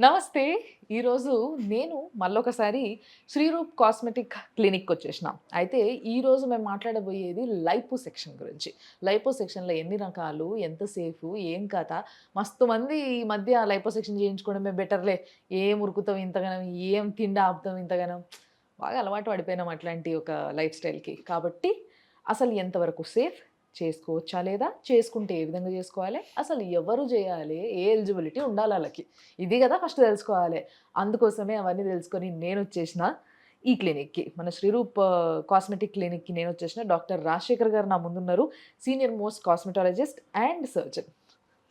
నమస్తే. ఈరోజు నేను మళ్ళొకసారి శ్రీరూప్ కాస్మెటిక్ క్లినిక్ వచ్చేసిన. అయితే ఈరోజు మేము మాట్లాడబోయేది లైపోసెక్షన్ గురించి. లైపోసెక్షన్‌లో ఎన్ని రకాలు, ఎంత సేఫు, ఏం కథ? మస్తు మంది ఈ మధ్య లైపోసెక్షన్ చేయించుకోవడమే బెటర్‌లే. ఏం ఉరుకుతాం ఇంతగనం, ఏం తిండి ఆపుతాం ఇంతగనం. బాగా అలవాటు పడిపోయినాం అట్లాంటి ఒక లైఫ్ స్టైల్‌కి. కాబట్టి అసలు ఎంతవరకు సేఫ్? చేసుకోవచ్చా లేదా? చేసుకుంటే ఏ విధంగా చేసుకోవాలి? అసలు ఎవరు చేయాలి? ఏ ఎలిజిబిలిటీ ఉండాలి ఆళ్ళకి? ఇది కదా ఫస్ట్ తెలుసుకోవాలి. అందుకోసమే అవన్నీ తెలుసుకొని నేనొచ్చేసిన ఈ క్లినిక్‌కి. మన శ్రీరూప్ కాస్మెటిక్ క్లినిక్‌కి నేనొచ్చేసిన. డాక్టర్ రాజశేఖర్ గారు నా ముందున్నారు. Senior most cosmetologist and surgeon.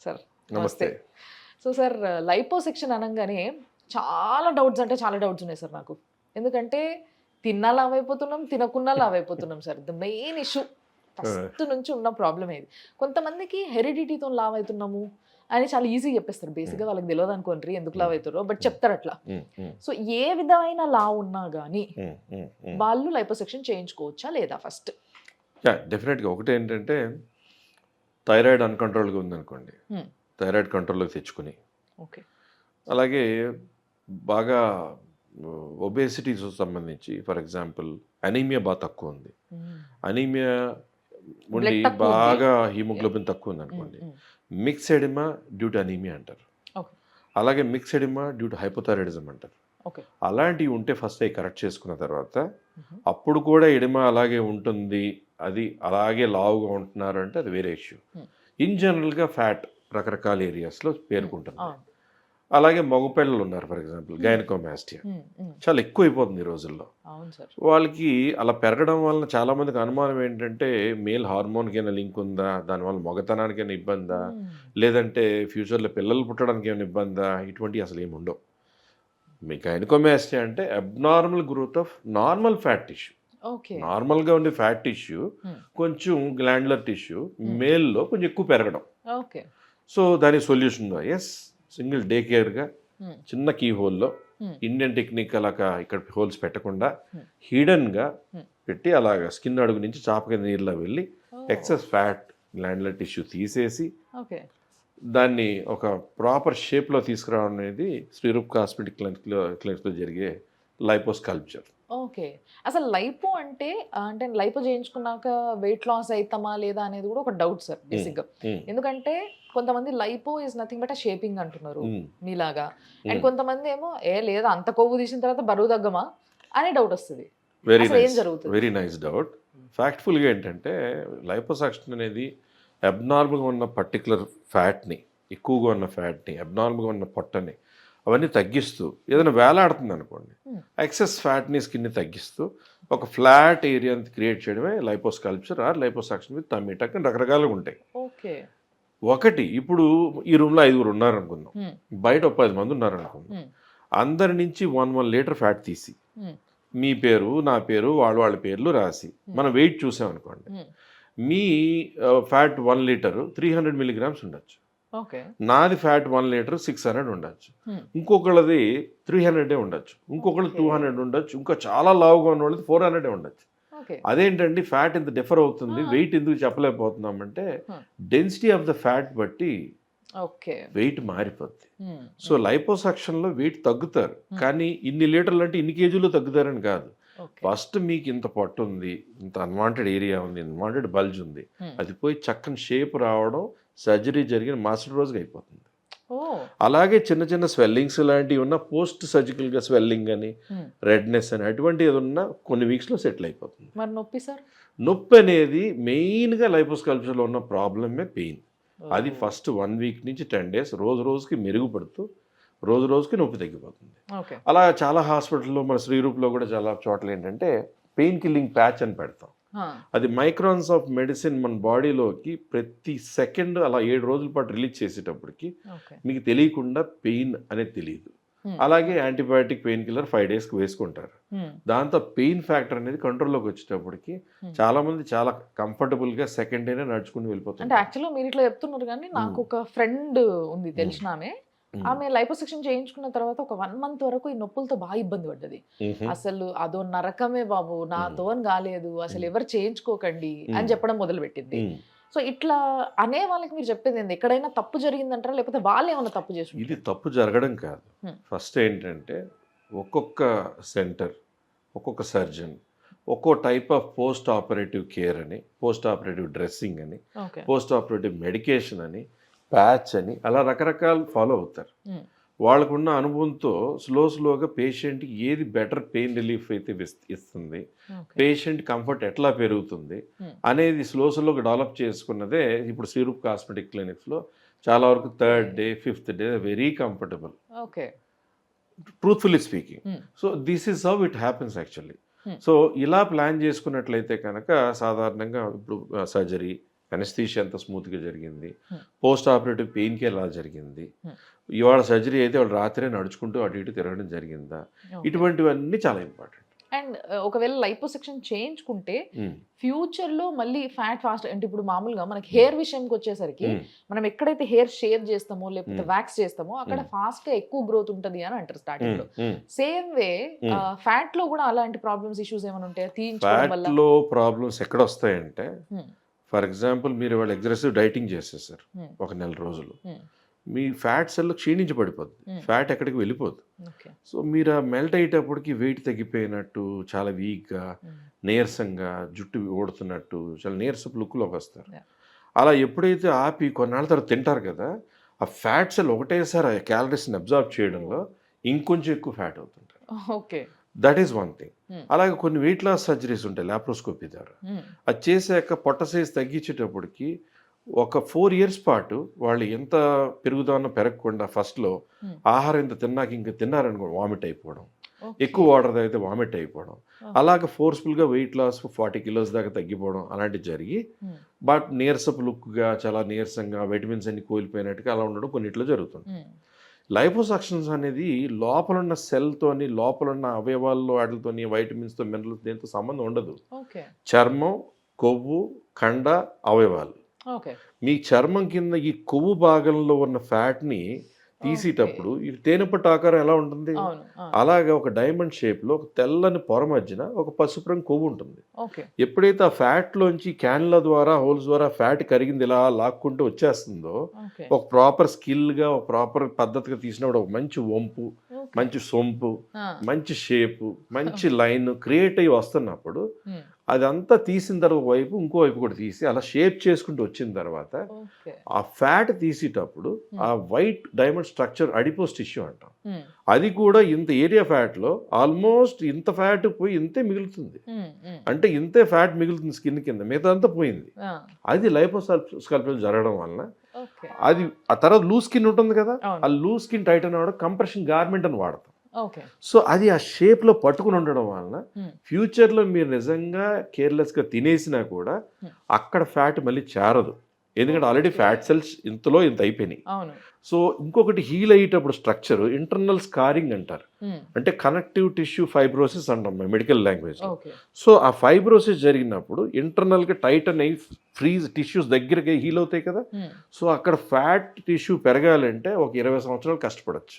Sir నమస్తే. నమస్తే. సో సార్, లైపోసెక్షన్ అనంగానే చాలా డౌట్స్ అంటే చాలా డౌట్స్ ఉన్నాయి సార్ నాకు. ఎందుకంటే తిన్నా లావైపోతున్నాం, తినకున్నా లావైపోతున్నాం sir. The main issue first నుంచి ఉన్న ప్రాబ్లమ్ ఇది. కొంతమందికి హెరిడిటీతో లావ్ అవుతున్నాము అని చాలా ఈజీగా చెప్పేస్తారు. బేసిక్గా వాళ్ళకి తెలియదు అనుకోండి ఎందుకు లావ్ అవుతారో, బట్ చెప్తారు అట్లా. సో ఏ విధమైన లావ్ ఉన్నా కానీ వాళ్ళు లైపోసెక్షన్ చేయించుకోవచ్చా లేదా ఫస్ట్? డెఫినెట్గా ఒకటి ఏంటంటే థైరాయిడ్ అన్కంట్రోల్గా ఉందనుకోండి, థైరాయిడ్ కంట్రోల్లోకి తెచ్చుకుని, ఓకే, అలాగే బాగా ఒబేసిటీస్ సంబంధించి ఫర్ ఎగ్జాంపుల్ అనీమియా బాగా తక్కువ ఉంది, అనీమియా ఉండి Blood తక్కువ ఉంది. బాగా హీమోగ్లోబిన్ తక్కువ ఉంది అనుకోండి, mix oedema due to anaemia అంటారు. ఓకే, అలాగే mix oedema due to hypothyroidism అంటారు. ఓకే, అలాంటివి ఉంటే ఫస్ట్ అవి కరెక్ట్ చేసుకున్న తర్వాత అప్పుడు కూడా ఎడిమా అలాగే ఉంటుంది, అది అలాగే లావుగా ఉంటున్నారు అంటే అది వేరే ఇష్యూ. ఇన్ జనరల్గా ఫ్యాట్ రకరకాల ఏరియాస్లో పేర్కొంటుంది. అలాగే మగపిల్లలు ఉన్నారు, ఫర్ ఎగ్జాంపుల్ గైనకోమాస్టియా చాలా ఎక్కువ అయిపోతుంది ఈ రోజుల్లో. అవును సార్. వాళ్ళకి అలా పెరగడం వలన చాలామందికి అనుమానం ఏంటంటే మేల్ హార్మోన్కైనా లింక్ ఉందా, దానివల్ల మగతనానికైనా ఇబ్బందా, లేదంటే ఫ్యూచర్లో పిల్లలు పుట్టడానికి ఏమైనా ఇబ్బందా, ఇటువంటివి అసలు ఏమి ఉండవు. మీ గైనకోమాస్టియా అంటే abnormal growth of normal fat tissue. Okay, నార్మల్గా ఉండే ఫ్యాట్ టిష్యూ కొంచెం గ్లాండ్యులర్ టిష్యూ మేల్లో కొంచెం ఎక్కువ పెరగడం. ఓకే, సో దానికి సొల్యూషన్ ఎస్, సింగిల్ డే కేర్గా చిన్న కీ హోల్లో ఇండియన్ టెక్నిక్ అలాగా ఇక్కడ హోల్స్ పెట్టకుండా హిడెన్గా పెట్టి అలాగా స్కిన్ అడుగు నుంచి చాప కింద నీళ్ళలో వెళ్ళి ఎక్సెస్ ఫ్యాట్ గ్లాండ్యులర్ టిష్యూ తీసేసి ఓకే, దాన్ని ఒక ప్రాపర్ షేప్లో తీసుకురావడం అనేది శ్రీరూప్ కాస్మెటిక్ క్లినిక్లో జరిగే లైపోస్కల్ప్చర్. ఓకే. అసలు లైపో అంటే అంటే లైపో చేయించుకున్నాక వెయిట్ లాస్ అవుతామా లేదా అనేది కూడా ఒక డౌట్ సార్ బేసిక్గా. ఎందుకంటే కొంతమంది lipo is nothing but shaping అంటున్నారు మీలాగా, అండ్ కొంతమంది ఏమో లేదా అంత కొవ్వు తీసిన తర్వాత బరువు తగ్గమా అనే డౌట్ వస్తుంది. ఏం జరుగుతుంది? Very nice doubt. ఫ్యాక్ట్ఫుల్గా ఏంటంటే లైపోసక్షన్ అనేది అబ్నార్మల్గా ఉన్న పర్టికులర్ ఫ్యాట్ని, ఎక్కువగా ఉన్న ఫ్యాట్ని, అబ్నార్మల్గా ఉన్న పొట్టని అవన్నీ తగ్గిస్తూ ఏదైనా వేలాడుతుంది అనుకోండి, ఎక్సెస్ ఫ్యాట్ని స్కిన్ని తగ్గిస్తూ ఒక ఫ్లాట్ ఏరియాని క్రియేట్ చేయడమే liposculpture or liposuction with tummy tuck అని రకరకాలుగా ఉంటాయి. ఓకే, ఒకటి ఇప్పుడు ఈ రూమ్లో 5 ఉన్నారనుకుందాం, బయట ఒక 10 మంది ఉన్నారనుకుందాం, అందరి నుంచి 1 లీటర్ ఫ్యాట్ తీసి మీ పేరు నా పేరు వాళ్ళ పేర్లు రాసి మనం వెయిట్ చూసామనుకోండి, మీ ఫ్యాట్ 1 లీటరు 300 మిలీగ్రామ్స్ ఉండొచ్చు, ఓకే, నాది ఫ్యాట్ 1 లీటర్ 600 ఉండొచ్చు, ఇంకొకళ్ళది 300 ఉండొచ్చు, ఇంకొకళ్ళు 200 ఉండొచ్చు, ఇంకా చాలా లావుగా ఉన్న వాళ్ళది 400 ఉండొచ్చు. అదేంటండి ఫ్యాట్ ఇంత డిఫర్ అవుతుంది, వెయిట్ ఎందుకు చెప్పలేకపోతున్నామంటే డెన్సిటీ ఆఫ్ ద ఫ్యాట్ బట్టి వెయిట్ మారిపోద్ది. సో లైపోసక్షన్లో వెయిట్ తగ్గుతారు, కానీ ఇన్ని లీటర్లు అంటే ఇన్ని కేజీలు తగ్గుతారని కాదు. ఫస్ట్ మీకు ఇంత పొట్ట ఉంది, ఇంత అన్వాంటెడ్ ఏరియా ఉంది, అన్వాంటెడ్ బల్జ్ ఉంది, అది పోయి చక్కని షేప్ రావడం సర్జరీ జరిగిన మరుసటి రోజుగా అయిపోతుంది. అలాగే చిన్న చిన్న స్వెల్లింగ్స్ లాంటివి ఉన్న పోస్ట్ సర్జికల్గా స్వెల్లింగ్ అని, రెడ్నెస్ అని అటువంటి ఏది ఉన్నా కొన్ని వీక్స్లో సెటిల్ అయిపోతుంది. మరి నొప్పి సార్? నొప్పి అనేది మెయిన్గా లైపోస్కల్ప్చర్లో ఉన్న ప్రాబ్లమే పెయిన్. అది ఫస్ట్ 1 వీక్ నుంచి 10 డేస్ రోజు రోజుకి మెరుగుపడుతూ రోజు రోజుకి నొప్పి తగ్గిపోతుంది. అలా చాలా హాస్పిటల్లో మన శ్రీరూప్లో కూడా చాలా చోట్ల ఏంటంటే పెయిన్ కిల్లింగ్ ప్యాచ్ అని పెడతాం. అది మైక్రాన్స్ ఆఫ్ మెడిసిన్ మన బాడీలోకి ప్రతి సెకండ్ అలా 7 రోజుల పాటు రిలీజ్ చేసేటప్పటికి మీకు తెలియకుండా పెయిన్ అనేది తెలియదు. అలాగే యాంటీబయాటిక్ పెయిన్ కిల్లర్ 5 డేస్కి వేసుకుంటారు. దాంతో పెయిన్ ఫ్యాక్టర్ అనేది కంట్రోల్లోకి వచ్చేటప్పటికి చాలా మంది చాలా కంఫర్టబుల్గా సెకండ్ డేనే నడుచుకుని వెళ్ళిపోతారు. అంటే యాక్చువల్గా మీరు ఇట్లా చెప్తున్నారు, కానీ నాకు ఒక ఫ్రెండ్ ఉంది తెలిసిన ఆమె లైపోసెక్షన్ చేయించుకున్న తర్వాత ఒక 1 మంత్ వరకు ఈ నొప్పులతో బాగా ఇబ్బంది పడ్డది. అసలు అదో నరకమే బాబు, నాతో కాలేదు, అసలు ఎవరు చేయించుకోకండి అని చెప్పడం మొదలు పెట్టింది. సో ఇట్లా అనే వాళ్ళకి మీరు చెప్పేది ఏంది? ఎక్కడైనా తప్పు జరిగిందంటారా? లేకపోతే వాళ్ళు ఏమైనా తప్పు చేసి ఇది తప్పు జరగడం కాదు. Hmm. ఫస్ట్ ఏంటంటే ఒక్కొక్క సెంటర్, ఒక్కొక్క సర్జన్ ఒక్కో type of post operative care అని, పోస్ట్ ఆపరేటివ్ డ్రెస్సింగ్ అని, ఓకే. పోస్ట్ ఆపరేటివ్ మెడికేషన్ అని, ప్యాచ్ అని అలా రకరకాలు ఫాలో అవుతారు. Hmm. వాళ్ళకున్న అనుభవంతో స్లోగా పేషెంట్కి ఏది బెటర్ పెయిన్ రిలీఫ్ అయితే ఇస్తుంది, ఓకే. పేషెంట్ కంఫర్ట్ ఎట్లా పెరుగుతుంది Hmm. అనేది స్లోగా డెవలప్ చేసుకున్నదే ఇప్పుడు శ్రీరూప్ కాస్మెటిక్ క్లినిక్స్లో చాలా వరకు 3rd day 5th day very comfortable, okay. Truthfully speaking. Hmm. So this is how it happens actually. Hmm. So ఇలా ప్లాన్ చేసుకున్నట్లయితే కనుక సాధారణంగా ఇప్పుడు సర్జరీ అనస్థీషియా ఎంత స్మూత్గా జరిగింది, Hmm. Post operative pain care ఎలా జరిగింది, Hmm. ఇవాళ సర్జరీ అయితే వాళ్ళు రాత్రే నడుచుకుంటూ అటు ఇటు తిరగడం జరిగిందా, Okay. ఇటువంటివన్నీ చాలా ఇంపార్టెంట్. అండ్ ఒకవేళ లైపోసెక్షన్ చేయించుకుంటే ఫ్యూచర్ లో మళ్ళీ ఫ్యాట్ ఫాస్ట్ అంటే ఇప్పుడు మామూలుగా మనకి హెయిర్ విషయంకి వచ్చేసరికి మనం ఎక్కడైతే హెయిర్ షేవ్ చేస్తామో లేకపోతే వ్యాక్స్ చేస్తామో అక్కడ ఫాస్ట్ గా ఎక్కువ గ్రోత్ ఉంటది అని అంటారు స్టార్టింగ్ లో. సేమ్ వే ఫ్యాట్ లో కూడా అలాంటి ప్రాబ్లమ్స్ ఇష్యూస్ ఏమైనా ఉంటాయా తీయించుకోవడం వల్ల? ఫ్యాట్లో ప్రాబ్లమ్స్ ఎక్కడ వస్తాయంటే, Hmm. ఫర్ ఎగ్జాంపుల్ మీరు వాళ్ళు అగ్రెసివ్ డైటింగ్ చేసేసారు Hmm. ఒక నెల రోజులు, Hmm. మీ ఫ్యాట్ సెల్ క్షీణించి పడిపోద్ది, Hmm. ఫ్యాట్ ఎక్కడికి వెళ్ళిపోద్ది. Okay. సో మీరు ఆ మెల్ట్ అయ్యేటప్పటికి వెయిట్ తగ్గిపోయినట్టు, చాలా వీక్గా, Hmm. నీరసంగా, జుట్టు ఓడుతున్నట్టు, చాలా నీరసపు లుక్లోకి వస్తారు. Yeah. అలా ఎప్పుడైతే ఆపి కొన్నాళ్ళ తర్వాత తింటారు కదా, ఆ ఫ్యాట్ సెల్ ఒకటేసారి ఆ క్యాలరీస్ని అబ్జార్బ్ చేయడంలో ఇంకొంచెం ఎక్కువ ఫ్యాట్ అవుతుంటారు. Okay. That is one thing. Hmm. అలాగే కొన్ని వెయిట్ లాస్ సర్జరీస్ ఉంటాయి లాప్రోస్కోపీ ద్వారా. Hmm. అది చేసాక పొట్ట సైజ్ తగ్గించేటప్పటికి ఒక 4 years పాటు వాళ్ళు ఎంత పెరుగుదామో పెరగకుండా ఫస్ట్లో Hmm. ఆహారం ఇంత తిన్నాక ఇంకా తిన్నారనుకో వామిట్ అయిపోవడం, Okay. ఎక్కువ వాటర్ తాగితే వామిట్ అయిపోవడం, Oh. అలాగే ఫోర్స్ఫుల్గా వెయిట్ లాస్ 40 kilos దాకా తగ్గిపోవడం అలాంటివి జరిగి, Hmm. బట్ నీరసపు లుక్గా, చాలా నీరసంగా, విటమిన్స్ అన్ని కోల్పోయినట్టుగా అలా ఉండడం కొన్నిట్లో జరుగుతుంది. Hmm. లైపోసక్షన్స్ అనేది లోపల ఉన్న సెల్తోని, లోపల ఉన్న అవయవాల్లో వాటితోని, వైటమిన్స్తో, మినరల్స్ దేంతో సంబంధం ఉండదు. Okay. చర్మం, కొవ్వు, కండ, అవయవాలు. Okay. మీ చర్మం కింద ఈ కొవ్వు భాగంలో ఉన్న ఫ్యాట్ని తీసేటప్పుడు ఈ తేనెపట్టు ఆకారం ఎలా ఉంటుంది, అవును. అలాగే ఒక డైమండ్ షేప్లో ఒక తెల్లని పొర మధ్యన ఒక పసుపు రంగు కొవ్వు ఉంటుంది. ఓకే. ఎప్పుడైతే ఆ ఫ్యాట్లోంచి క్యాన్ల ద్వారా, హోల్స్ ద్వారా ఫ్యాట్ కరిగింది ఇలా లాక్కుంటూ వచ్చేస్తుందో, ఓకే. ఒక ప్రాపర్ స్కిల్గా, ఒక ప్రాపర్ పద్ధతిగా తీసినప్పుడు ఒక మంచి వంపు, ఓకే. మంచి సొంపు, ఆ. మంచి షేపు, మంచి లైన్ క్రియేట్ అయ్యి వస్తున్నప్పుడు Hmm. అదంతా తీసిన తర్వాత వైపు ఇంకో వైపు కూడా తీసి అలా షేప్ చేసుకుంటూ వచ్చిన తర్వాత ఓకే. ఆ ఫ్యాట్ తీసేటప్పుడు ఆ white diamond structure adipose tissue అంటాం. Hmm. అది కూడా ఇంత ఏరియా ఫ్యాట్లో ఆల్మోస్ట్ ఇంత ఫ్యాట్ పోయి ఇంతే మిగులుతుంది. Hmm. Hmm. అంటే ఇంతే ఫ్యాట్ మిగులుతుంది స్కిన్ కింద, మిగతా అంతా పోయింది. Ah. అది లైపోస్కల్ప్చర్ జరగడం వలన ఓకే. అది ఆ తర్వాత లూజ్ స్కిన్ ఉంటుంది కదా, అవును. ఆ లూజ్ స్కిన్ టైటన్ అవ్వడం కంప్రెషన్ గార్మెంట్ అని వాడతాం. ఓకే. సో అది ఆ షేప్లో పట్టుకుని ఉండడం వలన Hmm. ఫ్యూచర్లో మీరు నిజంగా కేర్లెస్గా తినేసినా కూడా Hmm. అక్కడ ఫ్యాట్ మళ్ళీ చేరదు, ఎందుకంటే ఆల్రెడీ ఫ్యాట్ సెల్స్ ఇంతలో ఇంత అయిపోయినాయి. అవును. సో ఇంకొకటి హీల్ అయ్యేటప్పుడు స్ట్రక్చర్ ఇంటర్నల్ స్కారింగ్ అంటారు, Hmm. అంటే కనెక్టివ్ టిష్యూ ఫైబ్రోసిస్ అంటాం మెడికల్ లాంగ్వేజ్. ఓకే. సో ఆ ఫైబ్రోసిస్ జరిగినప్పుడు ఇంటర్నల్గా టైటన్ అయ్యి ఫ్రీజ్ టిష్యూస్ దగ్గరకి హీల్ అవుతాయి కదా. Hmm. సో అక్కడ ఫ్యాట్ టిష్యూ పెరగాలంటే ఒక 20 సంవత్సరాలు కష్టపడచ్చు.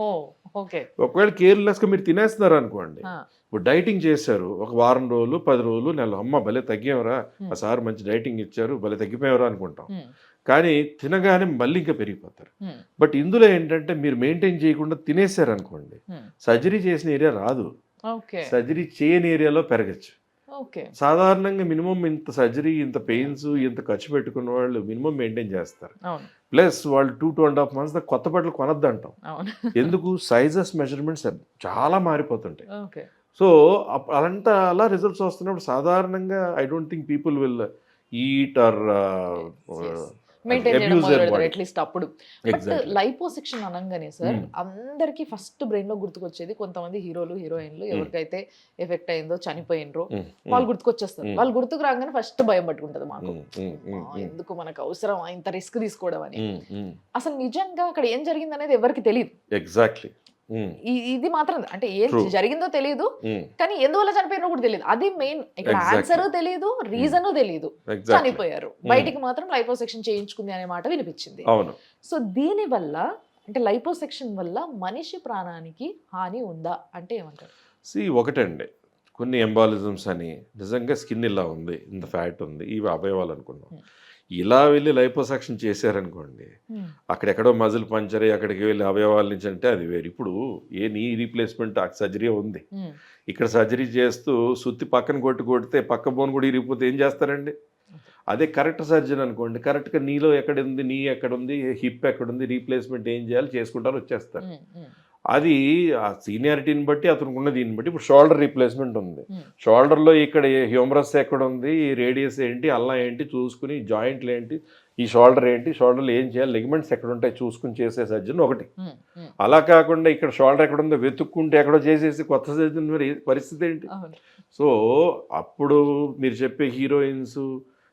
Oh, okay. ఒకవేళ కేర్లెస్గా మీరు తినేస్తున్నారు అనుకోండి, Ah. ఇప్పుడు డైటింగ్ చేశారు ఒక వారం రోజులు, 10 రోజులు, నెల, అమ్మ భలే తగ్గామరా, Hmm. ఆ సార్ మంచి డైటింగ్ ఇచ్చారు, భలే తగ్గిపోయావరా అనుకుంటాం. Hmm. కానీ తినగానే మళ్ళీ ఇంకా పెరిగిపోతారు. Hmm. బట్ ఇందులో ఏంటంటే మీరు మెయింటైన్ చేయకుండా తినేశారు అనుకోండి, Hmm. సర్జరీ చేసిన ఏరియా రాదు, ఓకే. సర్జరీ చేయని ఏరియాలో పెరగచ్చు. ఓకే. సాధారణంగా మినిమం ఇంత సర్జరీ, ఇంత పెయిన్స్, ఇంత ఖర్చు పెట్టుకున్న వాళ్ళు మినిమం మెయింటైన్ చేస్తారు. అవును. ప్లస్ వాళ్ళు 2.5 months దాకా కొత్త బట్టలు కొనద్దు అంటాం. అవును. ఎందుకు, సైజెస్ మెజర్మెంట్స్ చాలా మారిపోతుంటాయి. ఓకే. సో అలాంటి అలా రిజల్ట్స్ వస్తున్నప్పుడు సాధారణంగా I don't think people will eat or maintain చేయడం abuse their మొదలు body. అట్లీస్ట్ అప్పుడు. But Exactly. లైపోసెక్షన్ అనగానే సార్ Hmm. అందరికి ఫస్ట్ బ్రెయిన్ లో గుర్తుకొచ్చేది కొంతమంది హీరోలు, హీరోయిన్లు ఎవరికైతే ఎఫెక్ట్ అయిందో, చనిపోయినరో వాళ్ళు గుర్తుకొచ్చేస్తారు. Hmm. వాళ్ళు గుర్తుకు రాగానే ఫస్ట్ భయం పట్టుకుంటది మాకు, Mm. ఎందుకు మనకు అవసరం ఇంత రిస్క్ తీసుకోవడం అని. అసలు నిజంగా అక్కడ ఏం జరిగింది అనేది ఎవరికి తెలియదు. ఎగ్జాక్ట్లీ. ఇది మాత్రం అంటే ఏం True. జరిగిందో తెలియదు, కానీ ఎందువల్ల చనిపోయినో కూడా తెలియదు. అది మెయిన్. ఇక్కడ Exactly. ఆన్సర్ తెలియదు, రీజన్ తెలియదు, ఎగ్జాక్ట్లీ. చనిపోయారు. బయటికి మాత్రం లైపోసెక్షన్ చేయించుకుంది అనే మాట వినిపించింది. అవును. సో దీని వల్ల అంటే లైపోసెక్షన్ వల్ల మనిషి ప్రాణానికి హాని ఉందా అంటే ఏమంటారు? ఒకటండి, కొన్ని ఎంబాలిజమ్స్ అని నిజంగా స్కిన్ ఇలా ఉంది, ఇంత ఫ్యాట్ ఉంది, ఇవి అవయవాలు అనుకున్నాం. Hmm. ఇలా వెళ్ళి లైపోసక్షన్ చేశారనుకోండి, అక్కడెక్కడో మజిల్ పంచర్ అయ్యి అక్కడికి వెళ్ళి అవయవాల నుంచి అంటే అది వేరు. ఇప్పుడు నీ రీప్లేస్మెంట్ సర్జరీ ఉంది, ఇక్కడ సర్జరీ చేస్తూ సుత్తి పక్కన కొడితే పక్క బోన్ కూడా ఇరిగిపోతే ఏం చేస్తారండి? అదే కరెక్ట్ సర్జన్ అనుకోండి, కరెక్ట్గా నీలో ఎక్కడుంది, నీ ఎక్కడుంది, హిప్ ఎక్కడుంది, రీప్లేస్మెంట్ ఏం చేయాలి చేసుకుంటారు, వచ్చేస్తారు. అది ఆ సీనియారిటీని బట్టి అతనికి ఉన్న దీన్ని బట్టి. ఇప్పుడు షోల్డర్ రీప్లేస్మెంట్ ఉంది, షోల్డర్లో ఇక్కడ హ్యూమరస్ ఎక్కడ ఉంది, రేడియస్ ఏంటి, అల్లా ఏంటి చూసుకుని, జాయింట్లు ఏంటి, ఈ షోల్డర్ ఏంటి, షోల్డర్లో ఏం చేయాలి, లిగమెంట్స్ ఎక్కడ ఉంటాయి చూసుకుని చేసే సర్జన్ ఒకటి. అలా కాకుండా ఇక్కడ షోల్డర్ ఎక్కడ ఉందో వెతుక్కుంటే ఎక్కడో చేసేసి కొత్త సర్జన్ మరి పరిస్థితి ఏంటి? సో అప్పుడు మీరు చెప్పే హీరోయిన్స్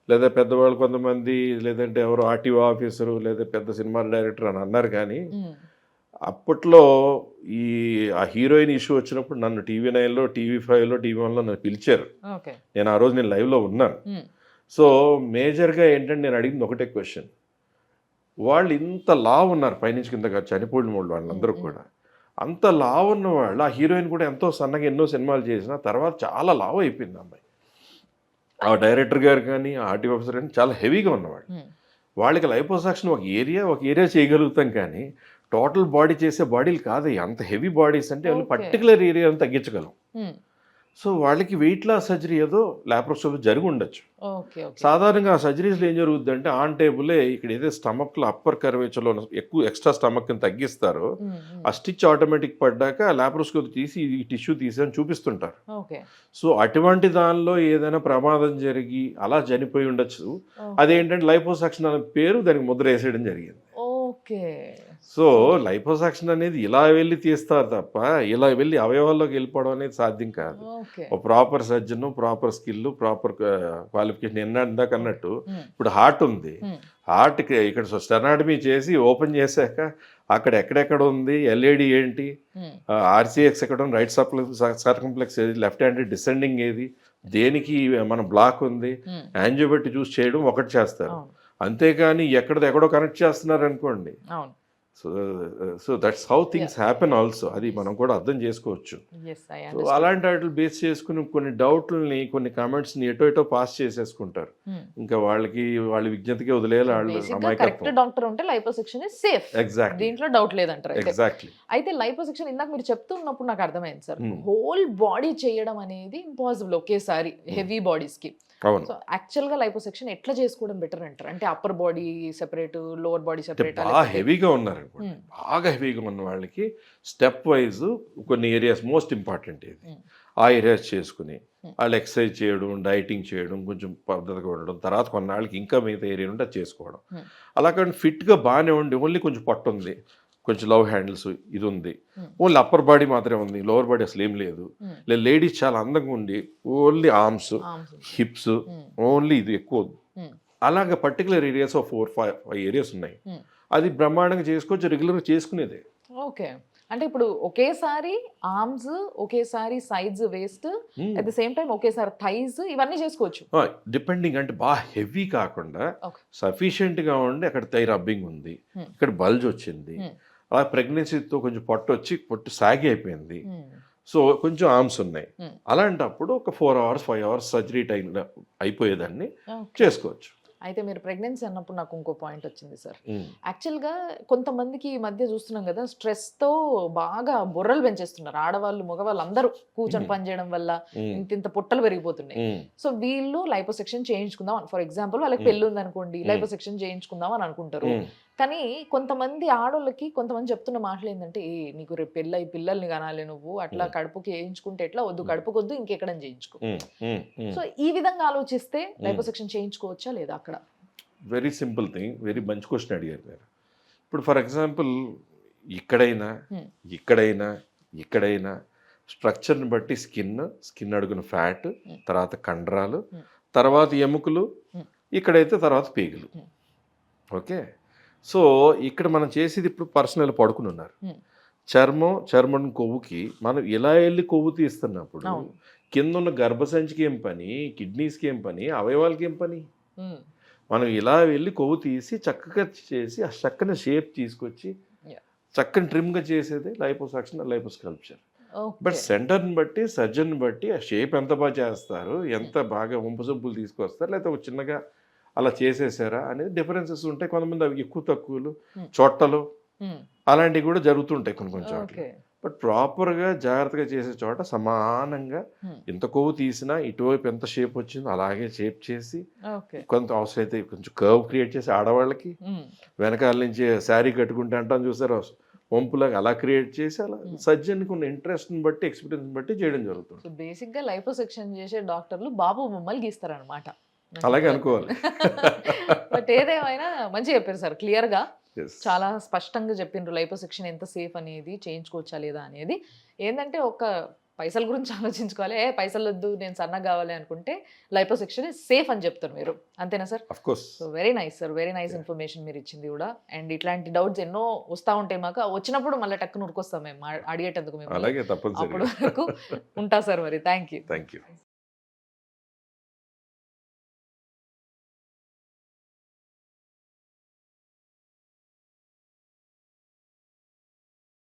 లేదా పెద్దవాళ్ళు కొంతమంది, లేదంటే ఎవరో ఆర్టీఓ ఆఫీసరు లేదా పెద్ద సినిమా డైరెక్టర్ అని అన్నారు. కానీ అప్పట్లో ఆ హీరోయిన్ ఇష్యూ వచ్చినప్పుడు నన్ను TV9లో, TV5లో, TV1లో నన్ను పిలిచారు. నేను ఆ రోజు నేను లైవ్లో ఉన్నాను. సో మేజర్గా ఏంటంటే నేను అడిగింది ఒకటే క్వశ్చన్, వాళ్ళు ఇంత లావు ఉన్నారు పైనుంచి కిందగా చనిపోయిన వాళ్ళు వాళ్ళందరూ కూడా, అంత లావు ఉన్న వాళ్ళు, ఆ హీరోయిన్ కూడా ఎంతో సన్నగా ఎన్నో సినిమాలు చేసిన తర్వాత చాలా లావు అయిపోయింది అమ్మాయి. ఆ డైరెక్టర్ గారు కానీ ఆ ఆర్టీ ఆఫీసర్ కానీ చాలా హెవీగా ఉన్నవాళ్ళు. వాళ్ళకి లైపోసక్షన్ ఒక ఏరియా చేయగలుగుతాం, కానీ టోటల్ బాడీ చేసే బాడీలు కాదు. అంత హెవీ బాడీస్ అంటే వాళ్ళు పర్టికులర్ ఏరియాను తగ్గించగలం. సో వాళ్ళకి వెయిట్ లాస్ సర్జరీ ఏదో లాప్రోస్కోపీ జరిగి ఉండొచ్చు. సాధారణంగా ఆ సర్జరీస్లో ఏం జరుగుతుంది అంటే ఆన్ టేబులే ఇక్కడ ఏదో స్టమక్లో అప్పర్ కర్వేచర్లో ఎక్కువ ఎక్స్ట్రా స్టమక్ తగ్గిస్తారో ఆ స్టిచ్ ఆటోమేటిక్ పడ్డాక లాప్రోస్కోపీ తీసి ఈ టిష్యూ తీసి అని చూపిస్తుంటారు. సో అటువంటి దానిలో ఏదైనా ప్రమాదం జరిగి అలా చనిపోయి ఉండొచ్చు. అదేంటంటే లైపోసక్షన్ అనే పేరు దానికి ముద్ర వేసేయడం జరిగింది. సో లైపోసక్షన్ అనేది ఇలా వెళ్ళి తీస్తారు తప్ప ఇలా వెళ్ళి అవయవాల్లోకి వెళ్ళిపోవడం అనేది సాధ్యం కాదు. ఒక proper surgeon, proper skill, proper qualification ఇందాక అన్నట్టు ఇప్పుడు హార్ట్ ఉంది, హార్ట్కి ఇక్కడ స్టెనాటమీ చేసి ఓపెన్ చేశాక అక్కడ ఎక్కడెక్కడ ఉంది, ఎల్ఏడి ఏంటి, RCX ఎక్కడ ఉంది, రైట్ సర్కంప్లెక్స్ ఏది, లెఫ్ట్ హ్యాండ్ డిసెండింగ్ ఏది, దేనికి మన బ్లాక్ ఉంది, యాంజియోపెట్టి చూసి చేయడం ఒకటి చేస్తారు. అంతేకాని ఎక్కడో కనెక్ట్ చేస్తున్నారు అనుకోండి. So that's how things happen also. అది మనం కూడా అర్థం చేసుకోవచ్చు. సో అలాంటి వాటిని బేస్ చేసుకుని కొన్ని డౌట్లని, కొన్ని కామెంట్స్ని ఎటో పాస్ చేసేసుకుంటారు. ఇంకా వాళ్ళ విజ్ఞతకి వదిలేయాలి. వాళ్ళు కరెక్ట్ డాక్టర్ ఉంటే లైపోసెక్షన్ ఇస్ సేఫ్. ఎగ్జాక్ట్లీ, దీంట్లో డౌట్ లేదంటారు. ఎగ్జాక్ట్లీ. అయితే లైపోసెక్షన్ ఇందాక మీరు చెప్తున్నప్పుడు నాకు అర్థమైంది సార్, హోల్ బాడీ చేయడం అనేది ఇంపాసిబుల్ ఒకేసారి హెవీ బాడీస్ కి. సో యాక్చువల్ గా లైపోసెక్షన్ ఎట్లా చేసుకోవడం బెటర్ అంటారు? అంటే upper body separate, lower body separate. బాగా హెవీగా ఉన్నారు అనుకోండి, బాగా హెవీగా ఉన్న వాళ్ళకి స్టెప్ వైజ్ కొన్ని ఏరియాస్ మోస్ట్ ఇంపార్టెంట్ ఇది, ఆ ఏరియాస్ చేసుకుని వాళ్ళు ఎక్సర్సైజ్ చేయడం, డైటింగ్ చేయడం, కొంచెం పద్ధతిగా ఉండడం, తర్వాత కొన్నాళ్ళకి ఇంకా మిగతా ఏరియా ఉంటే అది చేసుకోవడం. అలా కానీ ఫిట్గా బాగానే ఉండి ఓన్లీ కొంచెం పట్టు ఉంది, కొంచెం లవ్ హ్యాండిల్స్ ఇది ఉంది, ఓన్లీ అప్పర్ బాడీ మాత్రమే ఉంది, లోవర్ బాడీ అసలు ఏం లేదు, లేదా లేడీస్ చాలా అందంగా ఉండి ఓన్లీ ఆర్మ్స్, హిప్స్ ఓన్లీ ఇది ఎక్కువ, అలాగే పర్టికులర్ ఏరియాస్ 4-5 ఏరియాస్ ఉన్నాయి. అది బ్రహ్మాండంగా చేసుకోవచ్చు, రెగ్యులర్గా చేసుకునేదే. ఓకే, అంటే ఇప్పుడు ఒకేసారి ఆర్మ్స్, ఒకేసారి sides waste, at the same time ఒకేసారి థైస్, ఇవన్నీ చేసుకోవచ్చు డిపెండింగ్. అంటే బాగా హెవీ కాకుండా సఫిషియెంట్గా ఉండి అక్కడ థై రబ్బింగ్ ఉంది, ఇక్కడ బల్జ్ వచ్చింది, అలా ప్రెగ్నెన్సీతో కొంచెం పొట్టు సాగి అయిపోయింది, సో కొంచెం ఆర్మ్స్ ఉన్నాయి, అలాంటప్పుడు ఒక 4 hours 5 hours సర్జరీ టైం అయిపోయేదాన్ని చేసుకోవచ్చు. అయితే మీరు ప్రెగ్నెన్సీ అన్నప్పుడు నాకు ఇంకో పాయింట్ వచ్చింది సార్. యాక్చువల్గా కొంతమందికి ఈ మధ్య చూస్తున్నాం కదా, స్ట్రెస్తో బాగా బుర్రలు పెంచేస్తున్నారు ఆడవాళ్ళు, మగవాళ్ళు అందరూ కూర్చొని పనిచేయడం వల్ల ఇంత పుట్టలు పెరిగిపోతున్నాయి. సో వీళ్ళు లైపోసెక్షన్ చేయించుకుందాం, ఫర్ ఎగ్జాంపుల్ వాళ్ళకి పెళ్ళి ఉందనుకోండి, లైపోసెక్షన్ చేయించుకుందాం అని అనుకుంటారు. కానీ కొంతమంది ఆడోళ్ళకి కొంతమంది చెప్తున్న మాటలు ఏంటంటే, నీకు రేపు పెళ్ళి పిల్లల్ని కనాలి, నువ్వు అట్లా కడుపుకి వేయించుకుంటే ఎట్లా, వద్దు కడుపుకొద్దు ఇంకెక్కడ చేయించుకో. సో ఈ విధంగా ఆలోచిస్తే లైపోసెక్షన్ చేయించుకోవచ్చా లేదా? అక్కడ వెరీ సింపుల్ థింగ్, వెరీ మంచి క్వశ్చన్ అడిగారు మీరు. ఇప్పుడు ఫర్ ఎగ్జాంపుల్ ఇక్కడైనా స్ట్రక్చర్ని బట్టి స్కిన్ అడుగున ఫ్యాట్, తర్వాత కండరాలు, తర్వాత ఎముకలు, ఇక్కడైతే తర్వాత పేగులు. ఓకే, సో ఇక్కడ మనం చేసేది ఇప్పుడు పర్సనల్ పడుకుని ఉన్నారు, చర్మం కొవ్వుకి మనం ఇలా వెళ్ళి కొవ్వు తీస్తున్నప్పుడు కింద ఉన్న గర్భసంచికి ఏం పని, కిడ్నీస్కి ఏం పని, అవయవాలకి ఏం పని? మనం ఇలా వెళ్ళి కొవ్వు తీసి చక్కగా చేసి ఆ చక్కని షేప్ తీసుకొచ్చి చక్కని ట్రిమ్గా చేసేది లైపోసక్షన్, లైపోస్కల్ప్చర్. బట్ సెంటర్ని బట్టి, సర్జన్ బట్టి ఆ షేప్ ఎంత బాగా చేస్తారు, ఎంత బాగా వంపు సొంపులు తీసుకొస్తారు, లేకపోతే ఒక చిన్నగా అలా చేసేసారా అనేది డిఫరెన్సెస్ ఉంటాయి. కొంతమంది అవి ఎక్కువ తక్కువలు, Hmm. చొట్టలు Hmm. అలాంటివి కూడా జరుగుతుంటాయి కొన్ని చోట్ల. ఓకే. బట్ ప్రాపర్గా జాగ్రత్తగా చేసే చోట సమానంగా Hmm. ఎంత కొవ్వు తీసినా ఇటువైపు ఎంత షేప్ వచ్చిందో అలాగే షేప్ చేసి, ఓకే. కొంత అవసరం అయితే కొంచెం కర్వ్ క్రియేట్ చేసి ఆడవాళ్ళకి Hmm. వెనకాల నుంచి శారీ కట్టుకుంటే అంటాం చూసారా వంపులాగా అలా క్రియేట్ చేసి అలా సర్జన్కి ఉన్న ఇంట్రెస్ట్ని బట్టి ఎక్స్పీరియన్స్ బట్టి చేయడం జరుగుతుంది. సో బేసిక్గా లైపోసెక్షన్ చేసే డాక్టర్లు బాబు బొమ్మలు గీస్తారనమాట. అలాగే అనుకోవాలి. బట్ ఏదేమైనా మంచిగా చెప్పారు సార్, క్లియర్గా Yes. చాలా స్పష్టంగా చెప్పిండ్రు లైపోసెక్షన్ ఎంత సేఫ్ అనేది, చేయించుకోవచ్చా లేదా అనేది. ఏంటంటే ఒక పైసల గురించి ఆలోచించుకోవాలి, పైసలు వద్దు నేను సన్నగా కావాలి అనుకుంటే లైపోసెక్షన్ సేఫ్ అని చెప్తారు మీరు, అంతేనా sir? Of course. So very nice sir, very nice information మీరు ఇచ్చింది కూడా. అండ్ ఇట్లాంటి డౌట్స్ ఎన్నో వస్తూ ఉంటాయి మాకు, వచ్చినప్పుడు మళ్ళీ టక్కున ఉరికొస్తాం మేము అడిగేటందుకు మేము. అలాగే అప్పుడు తప్పనిసరిగా. వరకు ఉంటా సార్, మరి థ్యాంక్ యూ. Thank you.